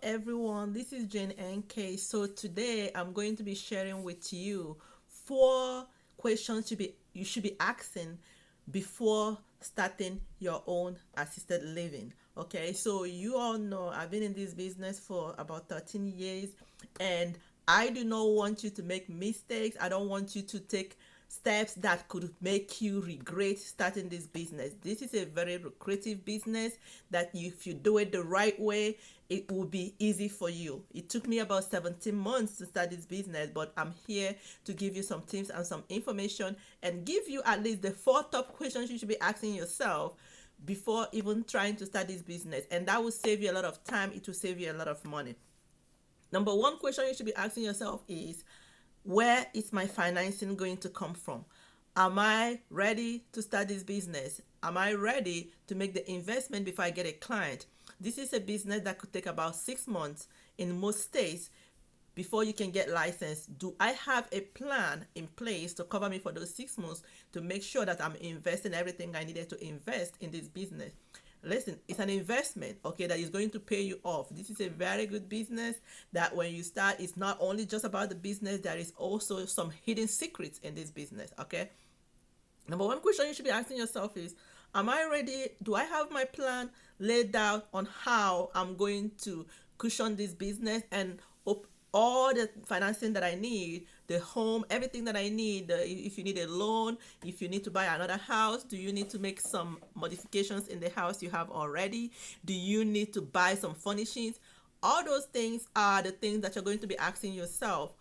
everyone, this is Jane NK. So today I'm going to be sharing with you 4 questions you should be asking before starting your own assisted living. Okay, so you all know I've been in this business for about 13 years, and I do not want you to make mistakes. I don't want you to take steps that could make you regret starting this business. This is a very lucrative business that if you do it the right way, it will be easy for you. It took me about 17 months to start this business, but I'm here to give you some tips and some information and give you at least the 4 top questions you should be asking yourself before even trying to start this business. And that will save you a lot of time. It will save you a lot of money. Number one question you should be asking yourself is, where is my financing going to come from? Am I ready to start this business? Am I ready to make the investment before I get a client? This is a business that could take about 6 months in most states before you can get licensed. Do I have a plan in place to cover me for those 6 months to make sure that I'm investing everything I needed to invest in this business? Listen, it's an investment, okay, that is going to pay you off. This is a very good business that when you start, it's not only just about the business, there is also some hidden secrets in this business, okay? Number one question you should be asking yourself is, am I ready? Do I have my plan laid out on how I'm going to cushion this business and all the financing that I need, the home, everything that I need, if you need a loan, if you need to buy another house, do you need to make some modifications in the house you have already? Do you need to buy some furnishings? All those things are the things that you're going to be asking yourself.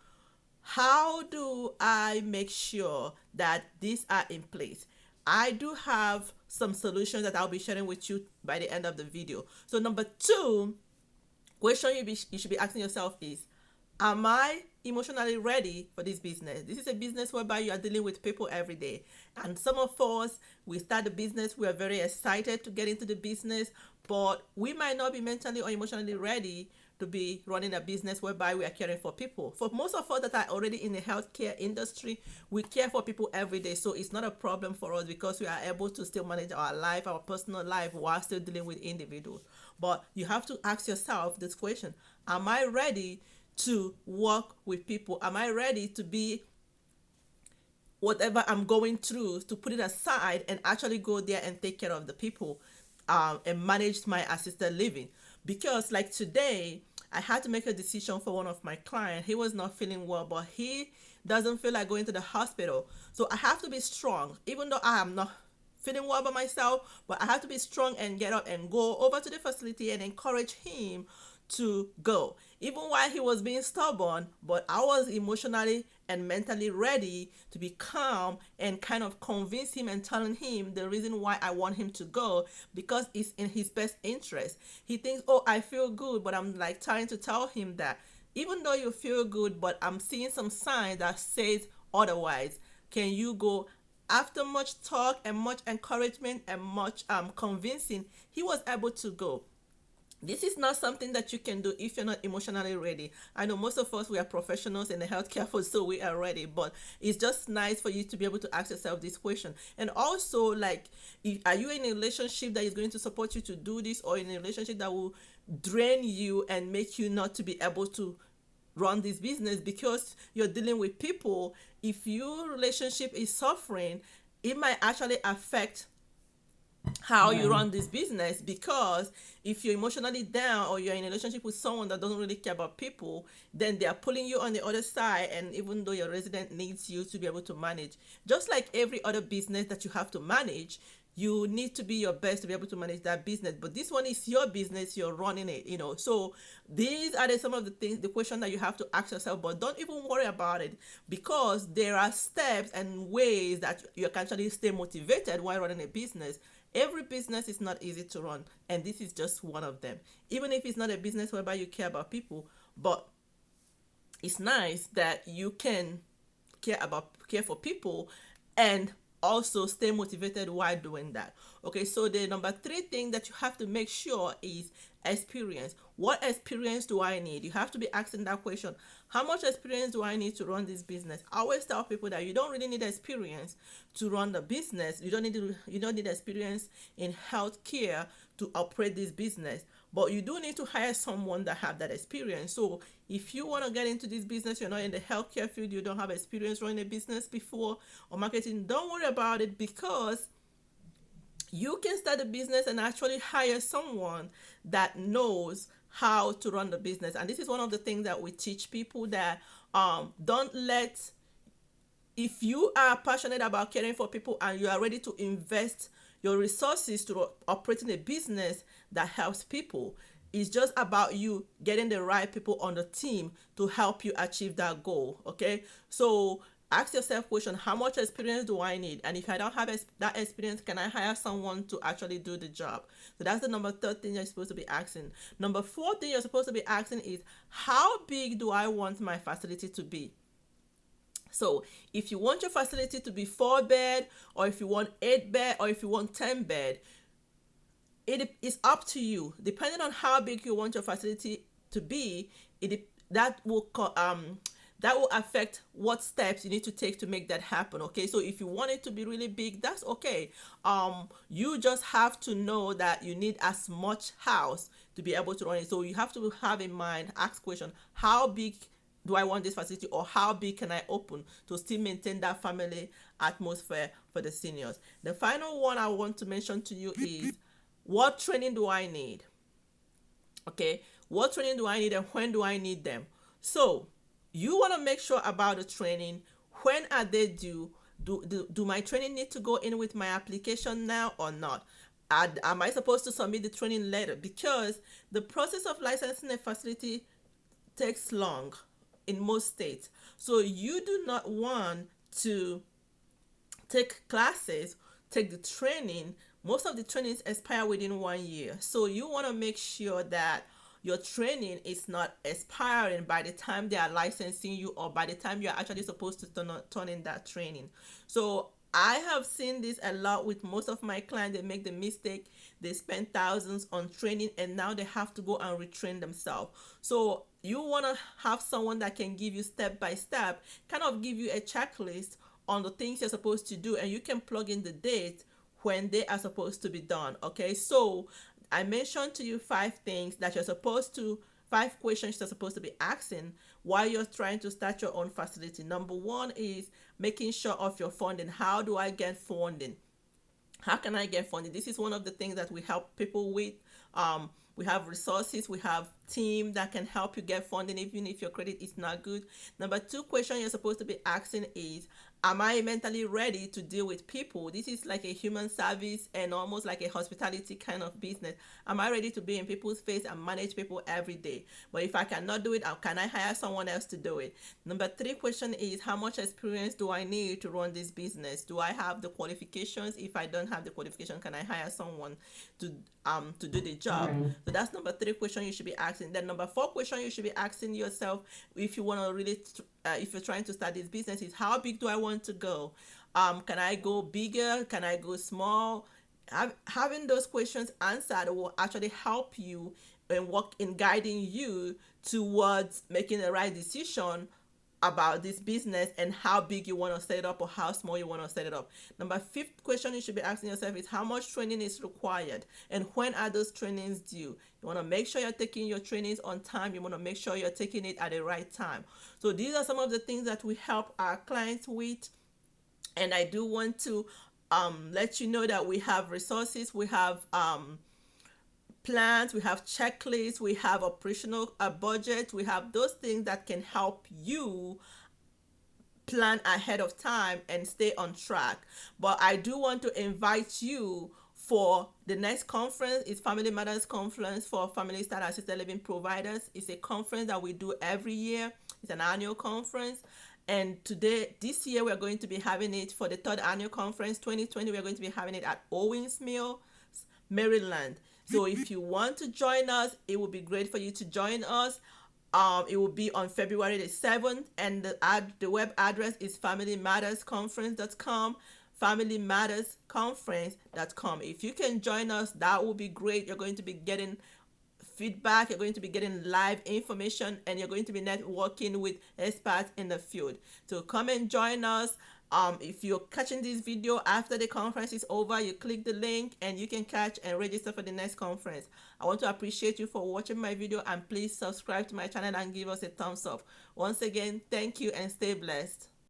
How do I make sure that these are in place? I do have some solutions that I'll be sharing with you by the end of the video. So number two question you should be asking yourself is, am I emotionally ready for this business? This is a business whereby you are dealing with people every day. And some of us, we start the business, we are very excited to get into the business, but we might not be mentally or emotionally ready to be running a business whereby we are caring for people. For most of us that are already in the healthcare industry, we care for people every day. So it's not a problem for us because we are able to still manage our life, our personal life, while still dealing with individuals. But you have to ask yourself this question: am I ready to work with people? Am I ready to be whatever I'm going through, to put it aside and actually go there and take care of the people and manage my assisted living? Because like today, I had to make a decision for one of my clients. He was not feeling well, but he doesn't feel like going to the hospital. So I have to be strong, even though I am not feeling well by myself, but I have to be strong and get up and go over to the facility and encourage him to go, even while he was being stubborn. But I was emotionally and mentally ready to be calm and kind of convince him and telling him the reason why I want him to go, because it's in his best interest. He thinks, oh, I feel good, but I'm like trying to tell him that even though you feel good, but I'm seeing some signs that says otherwise. Can you go? After much talk and much encouragement and much convincing, he was able to go. This is not something that you can do if you're not emotionally ready. I know most of us, we are professionals in the healthcare field, so we are ready, but it's just nice for you to be able to ask yourself this question. And also, like, are you in a relationship that is going to support you to do this, or in a relationship that will drain you and make you not to be able to run this business because you're dealing with people? If your relationship is suffering, it might actually affect how you run this business, because if you're emotionally down or you're in a relationship with someone that doesn't really care about people, then they are pulling you on the other side. And even though your resident needs you to be able to manage, just like every other business that you have to manage, you need to be your best to be able to manage that business. But this one is your business, you're running it, so these are some of the things, the question that you have to ask yourself. But don't even worry about it, because there are steps and ways that you can actually stay motivated while running a business. Every business is not easy to run, and this is just one of them. Even if it's not a business whereby you care about people, but it's nice that you can care for people and also stay motivated while doing that. Okay, so the number 3 thing that you have to make sure is experience. What experience do I need? You have to be asking that question. How much experience do I need to run this business? I always tell people that you don't really need experience to run the business. You don't need experience in healthcare to operate this business. but you do need to hire someone that have that experience. So if you want to get into this business, you're not in the healthcare field, you don't have experience running a business before or marketing, don't worry about it, because you can start a business and actually hire someone that knows how to run the business. And this is one of the things that we teach people, that don't let, if you are passionate about caring for people and you are ready to invest your resources to operating a business that helps people, it's just about you getting the right people on the team to help you achieve that goal. Okay, so ask yourself question: how much experience do I need? And if I don't have that experience, can I hire someone to actually do the job? So that's the number third thing you're supposed to be asking. Number four thing you're supposed to be asking is, how big do I want my facility to be? So if you want your facility to be 4 bed, or if you want 8 bed, or if you want 10 bed, it is up to you. Depending on how big you want your facility to be, that will affect what steps you need to take to make that happen. Okay, so if you want it to be really big, that's okay. You just have to know that you need as much house to be able to run it. So you have to have in mind, ask question: how big do I want this facility, or how big can I open to still maintain that family atmosphere for the seniors? The final one I want to mention to you is, what training do I need? Okay, what training do I need and when do I need them? So you want to make sure about the training. When are they due? Do my training need to go in with my application now or not? Am I supposed to submit the training later? Because the process of licensing a facility takes long in most states. So you do not want to take classes, take the training. Most of the trainings expire within 1 year. So you want to make sure that your training is not expiring by the time they are licensing you, or by the time you are actually supposed to turn in that training. So I have seen this a lot with most of my clients. They make the mistake, they spend thousands on training, and now they have to go and retrain themselves. So you want to have someone that can give you step by step, kind of give you a checklist on the things you're supposed to do, and you can plug in the date when they are supposed to be done. Okay, so I mentioned to you 5 questions you're supposed to be asking while you're trying to start your own facility. Number one is making sure of your funding. How do I get funding? How can I get funding? This is one of the things that we help people with. We have resources, we have team that can help you get funding even if your credit is not good. Number 2 question you're supposed to be asking is, am I mentally ready to deal with people? This is like a human service and almost like a hospitality kind of business. Am I ready to be in people's face and manage people every day? But if I cannot do it, can I hire someone else to do it? Number 3 question is, how much experience do I need to run this business? Do I have the qualifications? If I don't have the qualification, can I hire someone to do the job? Right. So that's number 3 question you should be asking. Then number 4 question you should be asking yourself, if you want to really if you're trying to start this business, is, how big do I want to go? Can I go bigger? Can I go small? Having those questions answered will actually help you and work in guiding you towards making the right decision about this business and how big you want to set it up or how small you want to set it up. Number 5th question you should be asking yourself is, how much training is required and when are those trainings due? You want to make sure you're taking your trainings on time. You want to make sure you're taking it at the right time. So these are some of the things that we help our clients with. And I do want to let you know that we have resources, we have plans, we have checklists, we have operational budget, we have those things that can help you plan ahead of time and stay on track. But I do want to invite you for the next conference. It's Family Matters Conference for Family Style Assisted Living Providers. It's a conference that we do every year. It's an annual conference. And this year, we're going to be having it for the 3rd annual conference, 2020. We're going to be having it at Owings Mills, Maryland. So if you want to join us, it would be great for you to join us. It will be on February the 7th, and the web address is familymattersconference.com, familymattersconference.com. If you can join us, that will be great. You're going to be getting feedback, you're going to be getting live information, and you're going to be networking with experts in the field. So come and join us. If you're catching this video after the conference is over, you click the link and you can catch and register for the next conference. I want to appreciate you for watching my video, and please subscribe to my channel and give us a thumbs up. Once again, thank you and stay blessed.